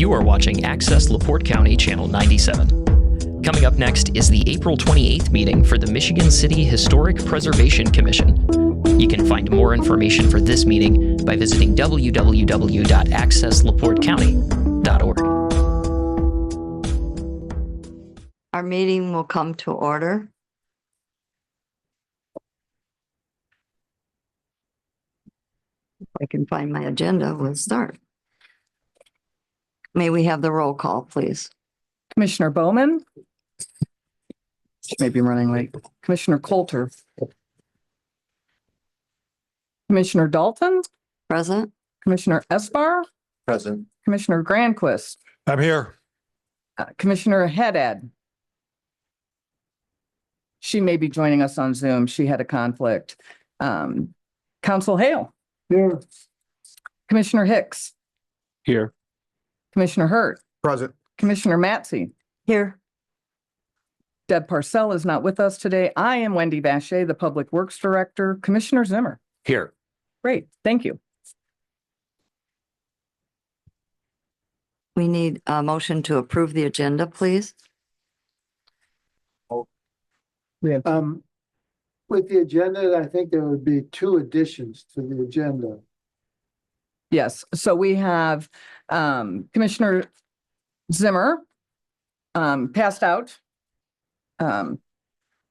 You are watching Access LaPorte County Channel 97. Coming up next is the April 28th meeting for the Michigan City Historic Preservation Commission. You can find more information for this meeting by visiting www.accesslaportecounty.org. Our meeting will come to order. If I can find my agenda, we'll start. May we have the roll call, please? Commissioner Bowman. Maybe running late. Commissioner Coulter. Commissioner Dalton. Present. Commissioner Esbar. Present. Commissioner Granquist. I'm here. Commissioner Haddad. She may be joining us on Zoom. She had a conflict. Council Hale. Here. Commissioner Hicks. Here. Commissioner Hurt. Present. Commissioner Matsey. Here. Deb Parcell is not with us today. I am Wendy Vacher, the Public Works Director. Commissioner Zimmer. Here. Great, thank you. We need a motion to approve the agenda, please. We have With the agenda, I think there would be two additions to the agenda. Yes, so we have Commissioner Zimmer passed out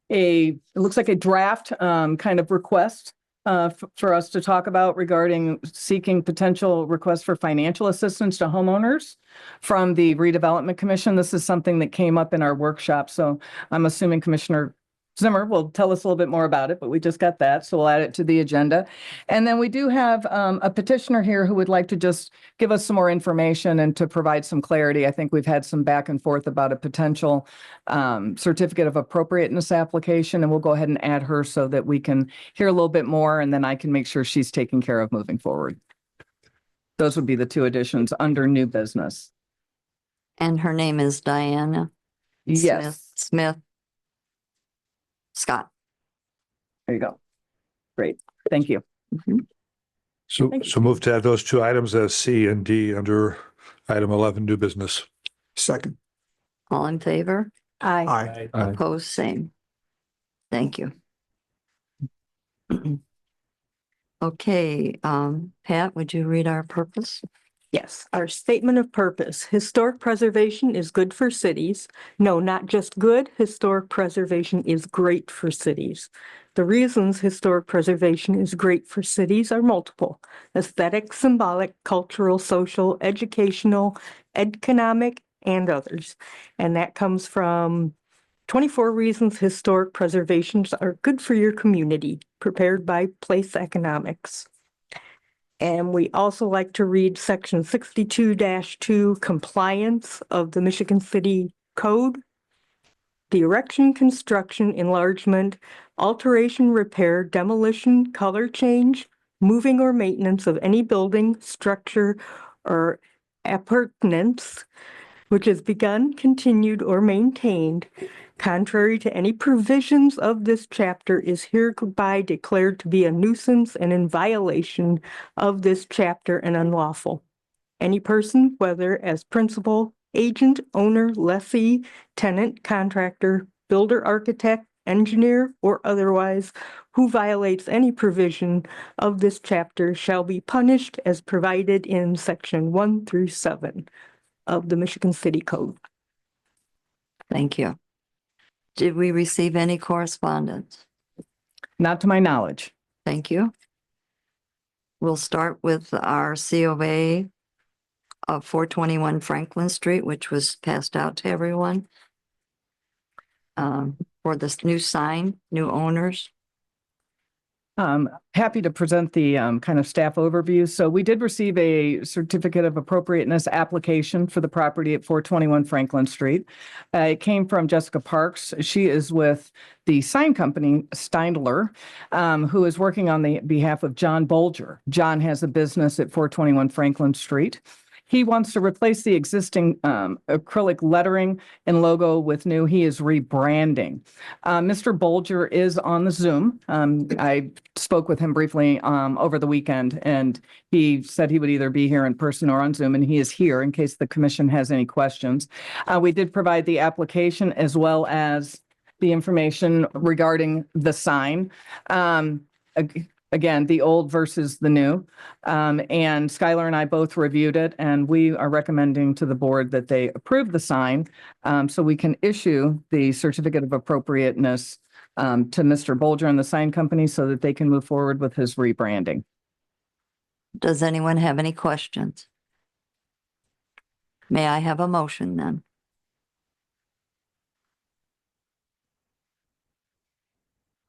it looks like a draft kind of request for us to talk about regarding seeking potential requests for financial assistance to homeowners from the Redevelopment Commission. This is something that came up in our workshop, so I'm assuming Commissioner Zimmer will tell us a little bit more about it, but we just got that, so we'll add it to the agenda. And then we do have a petitioner here who would like to just give us some more information and to provide some clarity. I think we've had some back and forth about a potential certificate of appropriateness application, and we'll go ahead and add her so that we can hear a little bit more, and then I can make sure she's taken care of moving forward. Those would be the two additions under new business. And her name is Diana Yes, Smith Scott. there you go. Great, thank you. So move to add those two items as C and D under item 11, new business. Second. All in favor? Aye. Aye. Opposed, same. Thank you. Okay, Pat, would you read our purpose? Yes, our statement of purpose. Historic preservation is good for cities. No, not just good. Historic preservation is great for cities. The reasons historic preservation is great for cities are multiple: aesthetic, symbolic, cultural, social, educational, economic, and others. And that comes from 24 reasons historic preservations are good for your community, prepared by Place Economics. And we also like to read section 62-2, compliance of the Michigan City Code. The erection, construction, enlargement, alteration, repair, demolition, color change, moving or maintenance of any building, structure, or appurtenance which is begun, continued, or maintained contrary to any provisions of this chapter is hereby declared to be a nuisance and in violation of this chapter and unlawful. Any person, whether as principal, agent, owner, lessee, tenant, contractor, builder, architect, engineer, or otherwise, who violates any provision of this chapter shall be punished as provided in section 1 through 7 of the Michigan City Code. Thank you. Did we receive any correspondence? Not to my knowledge. Thank you. We'll start with our COA of 421 Franklin Street, which was passed out to everyone. For this new sign, new owners. Happy to present the kind of staff overview. So we did receive a certificate of appropriateness application for the property at 421 Franklin Street. It came from Jessica Parks. She is with the sign company Steindler, who is working on the behalf of John Bolger. John has a business at 421 Franklin Street. he wants to replace the existing acrylic lettering and logo with new. He is rebranding. Mr. Bolger is on the Zoom. I spoke with him briefly over the weekend, and he said he would either be here in person or on Zoom, and he is here in case the commission has any questions. We did provide the application as well as the information regarding the sign. Again, the old versus the new. And Skylar and I both reviewed it, and we are recommending to the board that they approve the sign so we can issue the certificate of appropriateness to Mr. Bolger and the sign company so that they can move forward with his rebranding. Does anyone have any questions? May I have a motion then?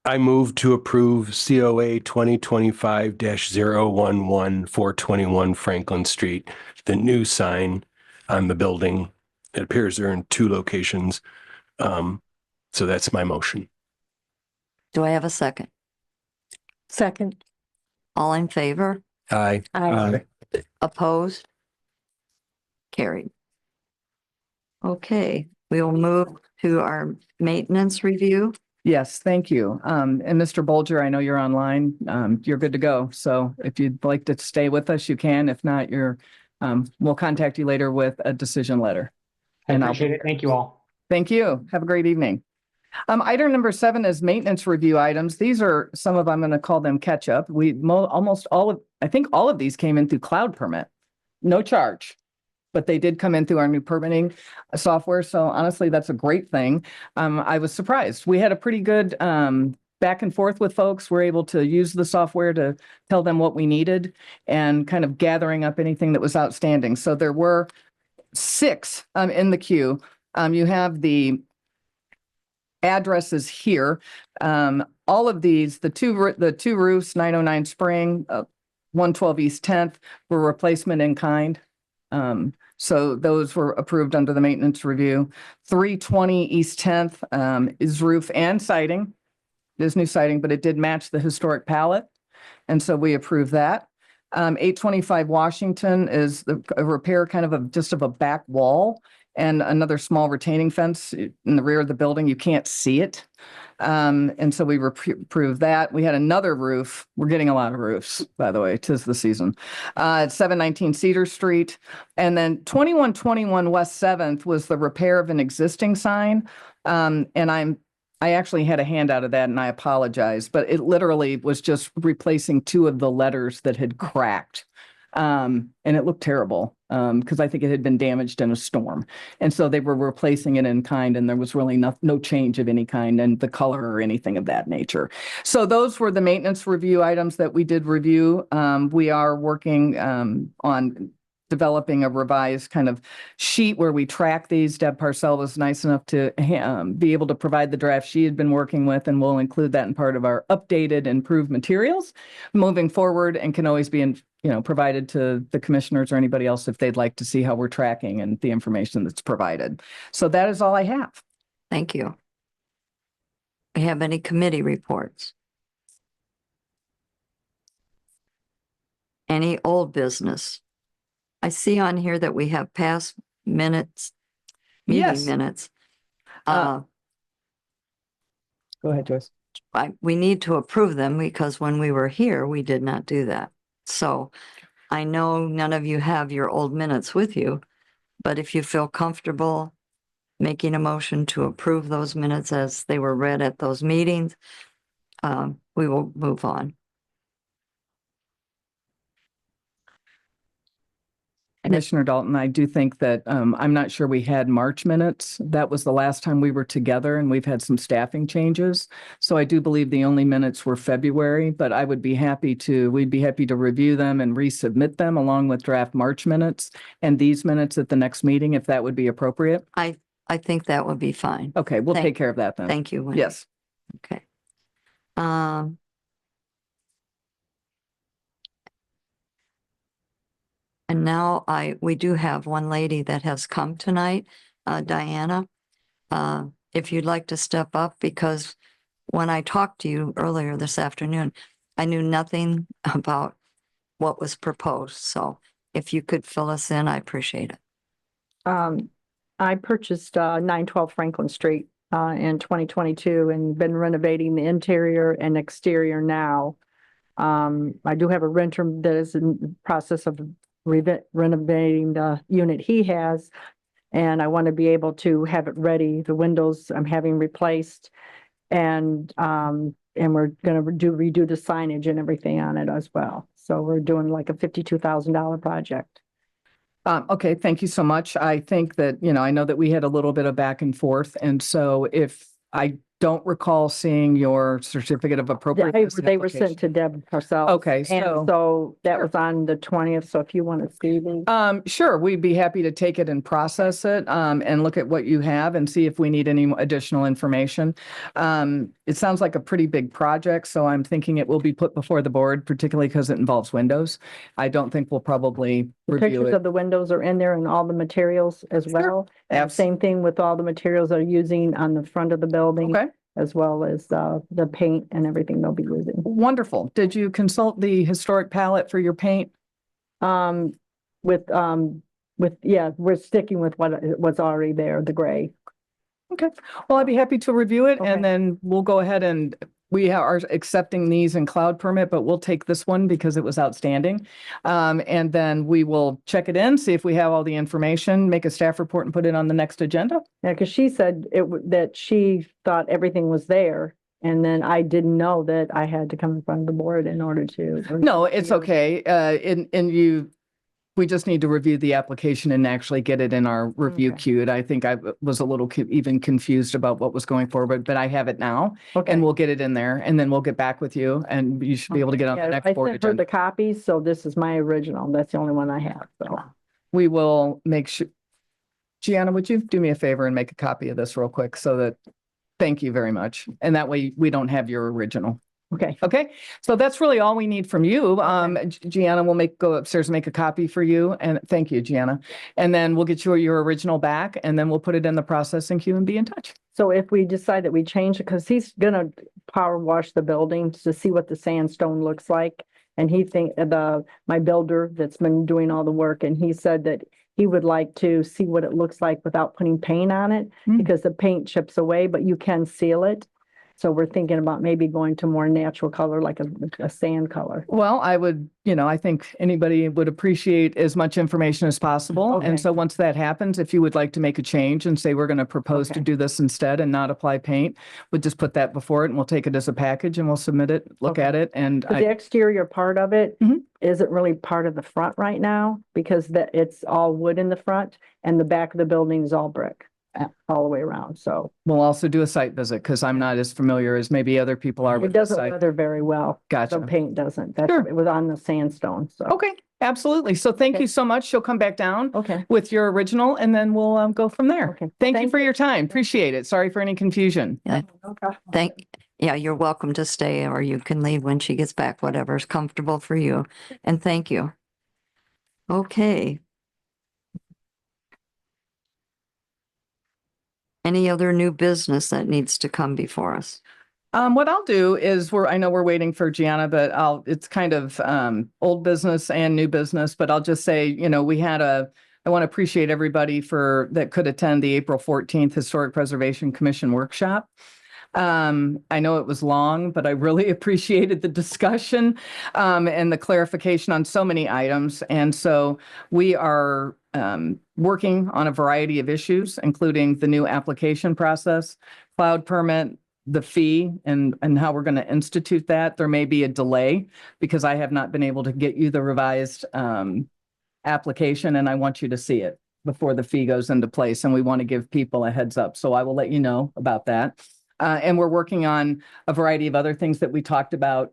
I move to approve COA 2025-011 421 Franklin Street, the new sign on the building. It appears they're in 2 locations. So that's my motion. Do I have a second? Second. All in favor? Aye. Aye. Opposed? Carried. Okay, we will move to our maintenance review. Yes, thank you. And Mr. Bolger, I know you're online. You're good to go. So if you'd like to stay with us, you can. If not, we'll contact you later with a decision letter. I And appreciate it. Thank you all. Thank you. Have a great evening. Item number 7 is maintenance review items. These are some of, I'm going to call them catch up. Almost all of, I think all of these came in through cloud permit, no charge, but they did come in through our new permitting software. So honestly, that's a great thing. I was surprised. We had a pretty good back and forth with folks. We're able to use the software to tell them what we needed and kind of gathering up anything that was outstanding. So there were 6 in the queue. You have the addresses here. All of these, the two roofs, 909 Spring, 112 East 10th, were replacement in kind. So those were approved under the maintenance review. 320 East 10th is roof and siding. It is new siding, but it did match the historic palette. And so we approved that. 825 Washington is a repair kind of just of a back wall and another small retaining fence in the rear of the building. You can't see it. And so we approved that. We had another roof. We're getting a lot of roofs, by the way. 'Tis the season. At 719 Cedar Street. And then 2121 West 7th was the repair of an existing sign. And I actually had a handout of that and I apologize, but it literally was just replacing 2 of the letters that had cracked. And it looked terrible because I think it had been damaged in a storm. And so they were replacing it in kind, and there was really no change of any kind in the color or anything of that nature. So those were the maintenance review items that we did review. We are working on developing a revised kind of sheet where we track these. Deb Parcell was nice enough to be able to provide the draft she had been working with, and we'll include that in part of our updated, improved materials moving forward, and can always be provided to the commissioners or anybody else if they'd like to see how we're tracking and the information that's provided. So that is all I have. Thank you. We have any committee reports? Any old business? I see on here that we have past minutes, Yes. meeting minutes. Go ahead, Joyce. We need to approve them because when we were here, we did not do that. So I know none of you have your old minutes with you, but if you feel comfortable making a motion to approve those minutes as they were read at those meetings, we will move on. Commissioner Dalton, I do think that I'm not sure we had March minutes. That was the last time we were together, and we've had some staffing changes. So I do believe the only minutes were February, but we'd be happy to review them and resubmit them along with draft March minutes and these minutes at the next meeting, if that would be appropriate. I think that would be fine. Okay, we'll Thank- take care of that then. Thank you, Wendy. Yes. Okay. And now we do have one lady that has come tonight, Diana. If you'd like to step up, because when I talked to you earlier this afternoon, I knew nothing about what was proposed. So if you could fill us in, I appreciate it. I purchased 912 Franklin Street in 2022 and been renovating the interior and exterior now. I do have a renter that is in the process of renovating the unit he has, and I want to be able to have it ready. The windows I'm having replaced, and we're going to redo the signage and everything on it as well. So we're doing like a $52,000 project. Okay, thank you so much. I think that, I know that we had a little bit of back and forth. And so if I don't recall seeing your certificate of appropriateness. They were sent to Deb herself. Okay, And so. so that was on the 20th. So if you want to see these. Sure, we'd be happy to take it and process it, and look at what you have and see if we need any additional information. It sounds like a pretty big project, so I'm thinking it will be put before the board, particularly because it involves windows. I don't think we'll probably The review pictures it. of the windows are in there and all the materials as well. And same thing with all the materials they're using on the front of the building. Okay, As well as the paint and everything they'll be using. wonderful. Did you consult the historic palette for your paint? We're sticking with what's already there, the gray. Okay, well, I'd be happy to review it, Okay. and then we'll go ahead and are accepting these in cloud permit, but we'll take this one because it was outstanding. And then we will check it in, see if we have all the information, make a staff report and put it on the next agenda. Yeah, because she said that she thought everything was there. And then I didn't know that I had to come in front of the board in order to. No, it's okay. We just need to review the application and actually get it in our review Okay. queued. I think I was a little even confused about what was going forward, but I have it now. Okay. And we'll get it in there, and then we'll get back with you, and you should be able to get on the Yeah, next board I sent her agenda. the copies, so this is my original. That's the only one I have, so. We will make sure. Gianna, would you do me a favor and make a copy of this real quick thank you very much. And that way we don't have your original. Okay. Okay, so that's really all we need from you. Gianna will go upstairs and make a copy for you, and thank you, Gianna. And then we'll get your original back, and then we'll put it in the processing queue and be in touch. So if we decide that we change it, because he's gonna power wash the building to see what the sandstone looks like. And my builder that's been doing all the work, and he said that he would like to see what it looks like without putting paint on it, because the paint chips away, but you can seal it. So we're thinking about maybe going to more natural color, like a sand color. Well, I think anybody would appreciate as much information as possible. Okay. And so once that happens, if you would like to make a change and say, we're going to propose to Okay. do this instead and not apply paint, we'll just put that before it, and we'll take it as a package, and we'll submit it, look Okay. at it. And But the exterior part of it Mhm. isn't really part of the front right now, because it's all wood in the front and the back of the building is all brick all the way around. So we'll also do a site visit, because I'm not as familiar as maybe other people are it with the doesn't site. weather very well. The Gotcha. paint doesn't. Sure. It was on the sandstone, so. Okay, absolutely. So thank Okay. you so much. She'll come back down Okay. with your original, and then we'll go from there. Okay. Thank you Thank for your time. Appreciate it. Sorry for any confusion. Yeah, you're welcome to stay, or you can leave when she gets back, whatever's comfortable for you. And thank you. Okay. Any other new business that needs to come before us? What I'll do is I know we're waiting for Gianna, but it's kind of old business and new business, but I'll just say, I want to appreciate everybody that could attend the April 14th Historic Preservation Commission workshop. I know it was long, but I really appreciated the discussion and the clarification on so many items. And so we are working on a variety of issues, including the new application process, cloud permit, the fee, and how we're going to institute that. There may be a delay because I have not been able to get you the revised application, and I want you to see it before the fee goes into place. And we want to give people a heads up. So I will let you know about that. And we're working on a variety of other things that we talked about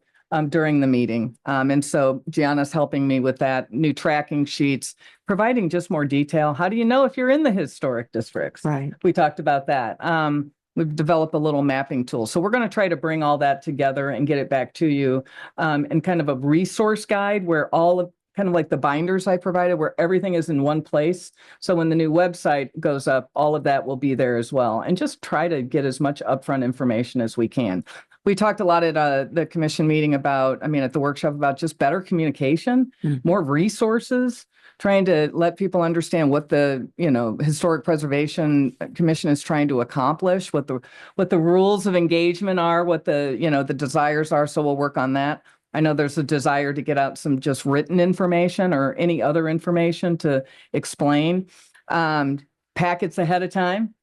during the meeting. And so Gianna's helping me with that, new tracking sheets, providing just more detail. How do you know if you're in the historic districts? Right. We talked about that. We've developed a little mapping tool. So we're going to try to bring all that together and get it back to you in kind of a resource guide where all of kind of like the binders I provided, where everything is in one place. So when the new website goes up, all of that will be there as well. And just try to get as much upfront information as we can. We talked a lot at the commission meeting at the workshop about just better communication, more resources, trying to let people understand what the, Historic Preservation Commission is trying to accomplish, what the rules of engagement are, what the desires are. So we'll work on that. I know there's a desire to get out some just written information or any other information to explain. Packets ahead of time,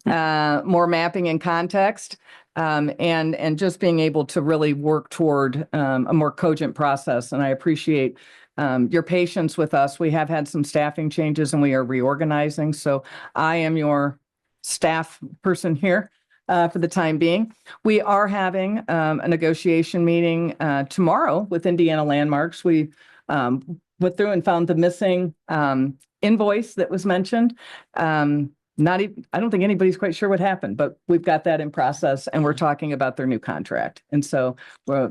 more mapping and context, and just being able to really work toward a more cogent process. And I appreciate your patience with us. We have had some staffing changes and we are reorganizing. So I am your staff person here for the time being. We are having a negotiation meeting tomorrow with Indiana Landmarks. We went through and found the missing invoice that was mentioned. I don't think anybody's quite sure what happened, but we've got that in process and we're talking about their new contract. And so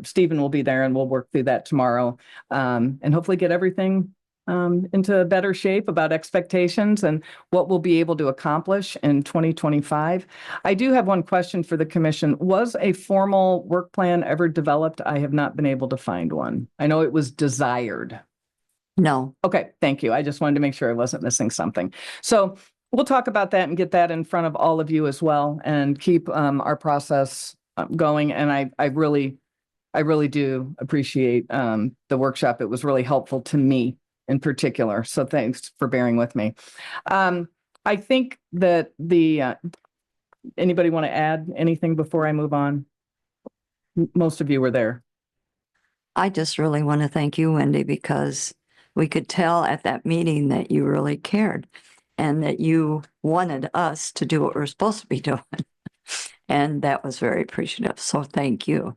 Stephen will be there and we'll work through that tomorrow and hopefully get everything into better shape about expectations and what we'll be able to accomplish in 2025. I do have one question for the commission. Was a formal work plan ever developed? I have not been able to find one. I know it was desired. No, Okay, thank you. I just wanted to make sure I wasn't missing something. So we'll talk about that and get that in front of all of you as well and keep our process going. And I really do appreciate the workshop. It was really helpful to me in particular. So thanks for bearing with me. I think that anybody want to add anything before I move on? Most of you were there. I just really want to thank you, Wendy, because we could tell at that meeting that you really cared and that you wanted us to do what we're supposed to be doing. And that was very appreciative. So thank you.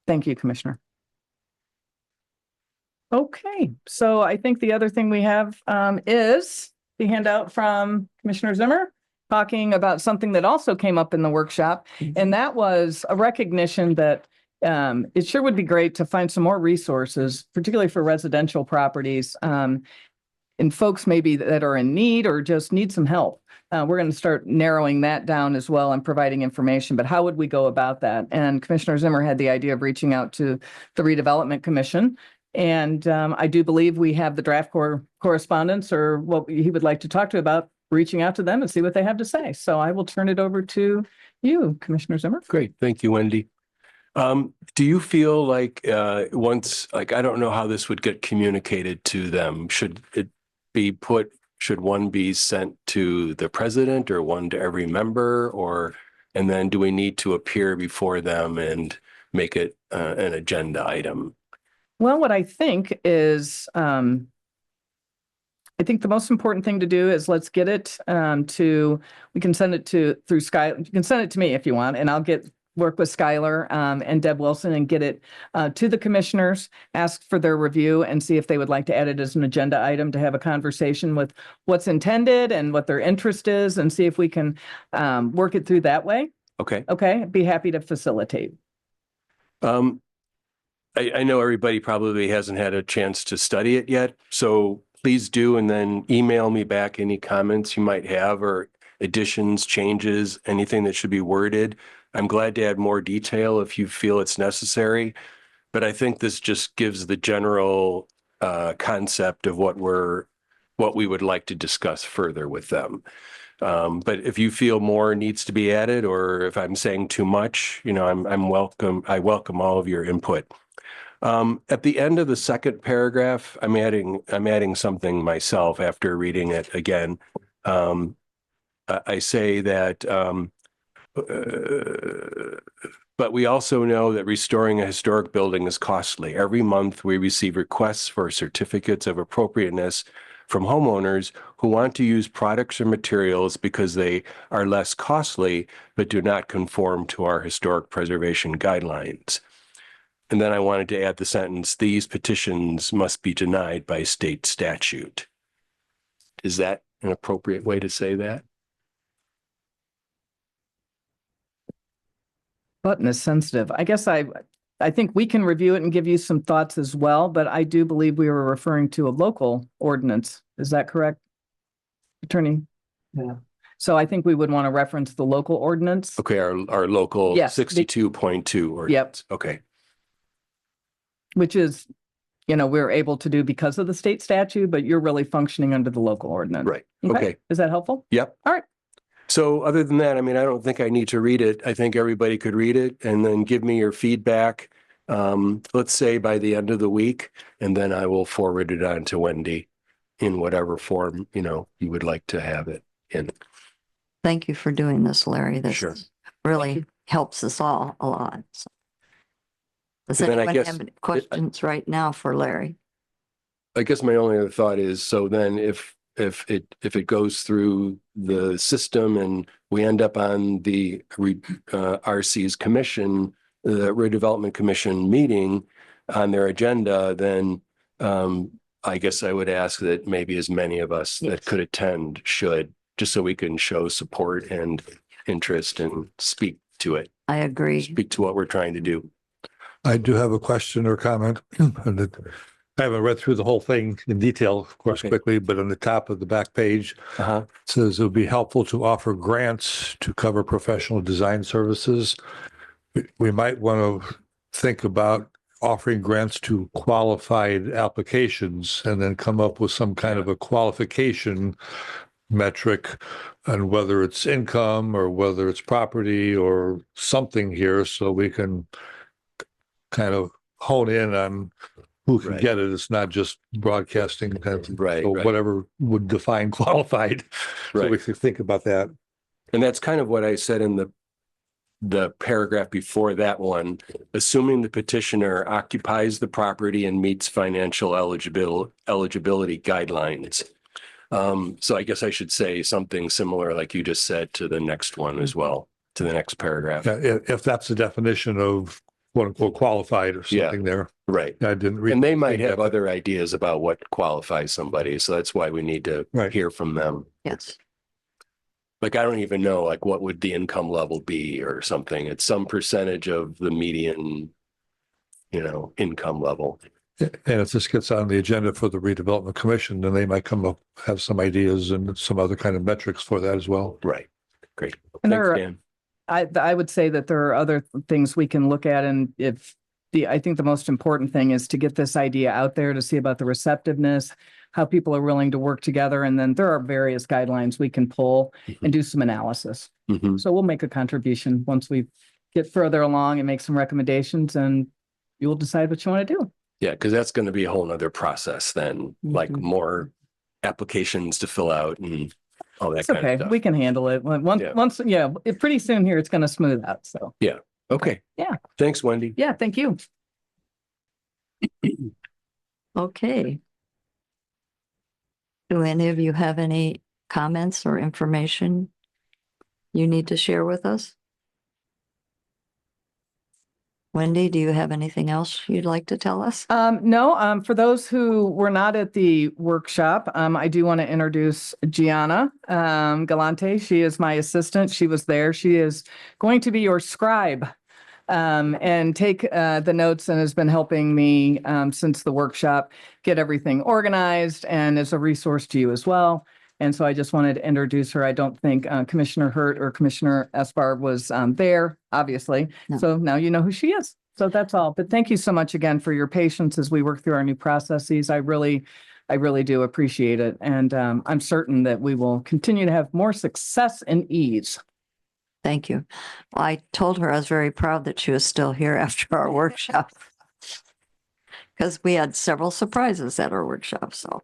Thank you, Commissioner. Okay, so I think the other thing we have is the handout from Commissioner Zimmer talking about something that also came up in the workshop, and that was a recognition that it sure would be great to find some more resources, particularly for residential properties, and folks maybe that are in need or just need some help. We're going to start narrowing that down as well and providing information, but how would we go about that? And Commissioner Zimmer had the idea of reaching out to the Redevelopment Commission. And I do believe we have the draft correspondence or what he would like to talk to about, reaching out to them and see what they have to say. So I will turn it over to you, Commissioner Zimmer. Great. Thank you, Wendy. Do you feel like I don't know how this would get communicated to them. Should one be sent to the president or one to every member, and then do we need to appear before them and make it an agenda item? Well, what I think is, I think the most important thing to do is let's get it we can send it through Sky. You can send it to me if you want, and I'll work with Skylar and Deb Wilson and get it to the commissioners, ask for their review and see if they would like to add it as an agenda item to have a conversation with what's intended and what their interest is and see if we can work it through that way. Okay. Okay, be happy to facilitate. I know everybody probably hasn't had a chance to study it yet, so please do, and then email me back any comments you might have or additions, changes, anything that should be worded. I'm glad to add more detail if you feel it's necessary, but I think this just gives the general concept of what we would like to discuss further with them. But if you feel more needs to be added, or if I'm saying too much, I'm welcome. I welcome all of your input. At the end of the second paragraph, I'm adding something myself after reading it again. I say that, but we also know that restoring a historic building is costly. Every month we receive requests for certificates of appropriateness from homeowners who want to use products or materials because they are less costly, but do not conform to our historic preservation guidelines. And then I wanted to add the sentence, these petitions must be denied by state statute. Is that an appropriate way to say that? Button is sensitive. I guess I think we can review it and give you some thoughts as well, but I do believe we were referring to a local ordinance. Is that correct, Attorney? Yeah. So I think we would want to reference the local ordinance. Okay, our local Yes, 62.2 ordinance. Yep. Okay. Which is, we're able to do because of the state statute, but you're really functioning under the local ordinance. Right. Okay. Is that helpful? Yep. All right. So other than that, I mean, I don't think I need to read it. I think everybody could read it and then give me your feedback. Let's say by the end of the week, and then I will forward it on to Wendy in whatever form, you would like to have it in. Thank you for doing this, Larry. This Sure. really helps us all a lot. So. Does And then I anyone guess have any questions right now for Larry? I guess my only other thought is, so then if it goes through the system and we end up on the RC's commission, the redevelopment commission meeting on their agenda, then I guess I would ask that maybe as many of us Yes. that could attend should, just so we can show support and interest and speak to it, I agree. speak to what we're trying to do. I do have a question or comment. I haven't read through the whole thing in detail, of course, Okay. quickly, but on the top of the back page, Uh-huh. it says it would be helpful to offer grants to cover professional design services. We might want to think about offering grants to qualified applications and then come up with some kind of a qualification metric and whether it's income or whether it's property or something here, so we can kind of hone in on who can Right. get it. It's not just broadcasting. Right, So right. whatever would define qualified. So we Right. could think about that. And that's kind of what I said in the paragraph before that one, assuming the petitioner occupies the property and meets financial eligibility guidelines. So I guess I should say something similar like you just said to the next one as well, to the next paragraph. If that's the definition of quote unquote qualified or Yeah. something there. Right. I didn't read. And they might have other ideas about what qualifies somebody. So that's why we need to Right. hear from them. Yes. Like, I don't even know, like, what would the income level be or something? It's some percentage of the median, income level. And if this gets on the agenda for the redevelopment commission, then they might come up, have some ideas and some other kind of metrics for that as well. Right. Great. And Thanks, there are- Dan. I would say that there are other things we can look at, and I think the most important thing is to get this idea out there to see about the receptiveness, how people are willing to work together, and then there are various guidelines we can pull and do some analysis. Mhm. So we'll make a contribution once we get further along and make some recommendations, and you'll decide what you want to do. Yeah, because that's going to be a whole nother process then, like Mhm. more applications to fill out and all that It's kind of okay. stuff. We can handle it. Pretty soon here, it's going to smooth out. So, Okay. Yeah. Thanks, Wendy. yeah, thank you. Okay. Do any of you have any comments or information you need to share with us? Wendy, do you have anything else you'd like to tell us? No, for those who were not at the workshop, I do want to introduce Gianna Galante. She is my assistant. She was there. She is going to be your scribe and take the notes and has been helping me since the workshop get everything organized and is a resource to you as well. And so I just wanted to introduce her. I don't think Commissioner Hurt or Commissioner Esbar was there, obviously. No. So now you know who she is. So that's all. But thank you so much again for your patience as we work through our new processes. I really do appreciate it. And I'm certain that we will continue to have more success and ease. Thank you. Well, I told her I was very proud that she was still here after our workshop. Because we had several surprises at our workshop. So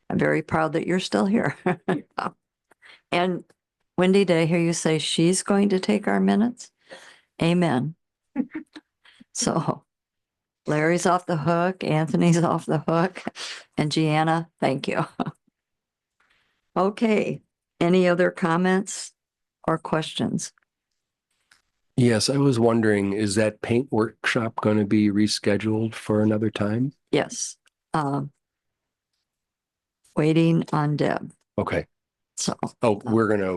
I'm very proud that you're still here. And Wendy, did I hear you say she's going to take our minutes? Amen. So Larry's off the hook, Anthony's off the hook, and Gianna, thank you. Okay, any other comments or questions? Yes, I was wondering, is that paint workshop going to be rescheduled for another time? Yes. Waiting on Deb. Okay. So, Oh,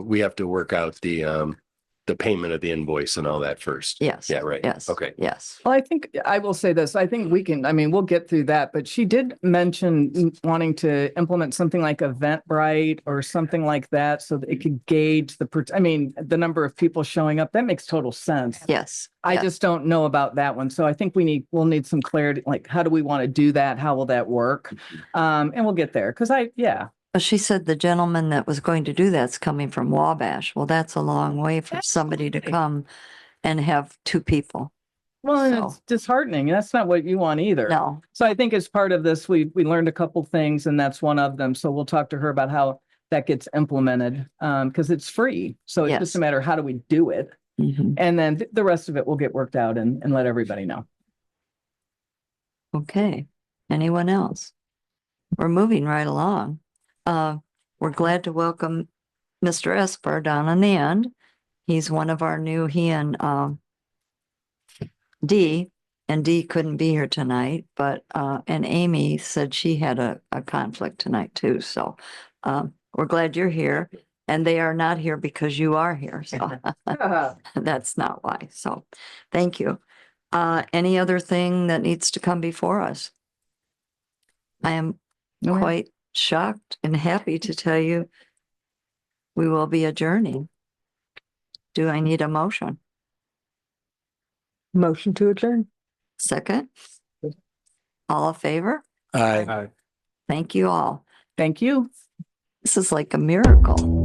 we have to work out the the payment of the invoice and all that first. Yes. Yeah, right. Yes. Okay. Yes. Well, I think I will say this. I think we can, I mean, we'll get through that, but she did mention wanting to implement something like Eventbrite or something like that so that it could gauge the number of people showing up. That makes total sense. Yes. I yes. just don't know about that one. So I think we'll need some clarity, like how do we want to do that? How will that work? And we'll get there. But she said the gentleman that was going to do that's coming from Wabash. Well, that's a long way for somebody to Absolutely. come and have two people. Well, and So- it's disheartening. That's not what you want either. No. So I think as part of this, we learned a couple things and that's one of them. So we'll talk to her about how that gets implemented, because it's free. So it's just Yes. a matter of how do we do it? Mhm. And then the rest of it will get worked out and let everybody know. Okay. Anyone else? We're moving right along. We're glad to welcome Mr. Esper down on the end. He's one of our new, he and Dee couldn't be here tonight, but and Amy said she had a conflict tonight too. So we're glad you're here. And they are not here because you are here. So that's not why. So thank you. Any other thing that needs to come before us? I am No, ma'am. quite shocked and happy to tell you we will be adjourning. Do I need a motion? Motion to adjourn. Second? All in favor? Aye. Thank you all. Thank you. This is like a miracle.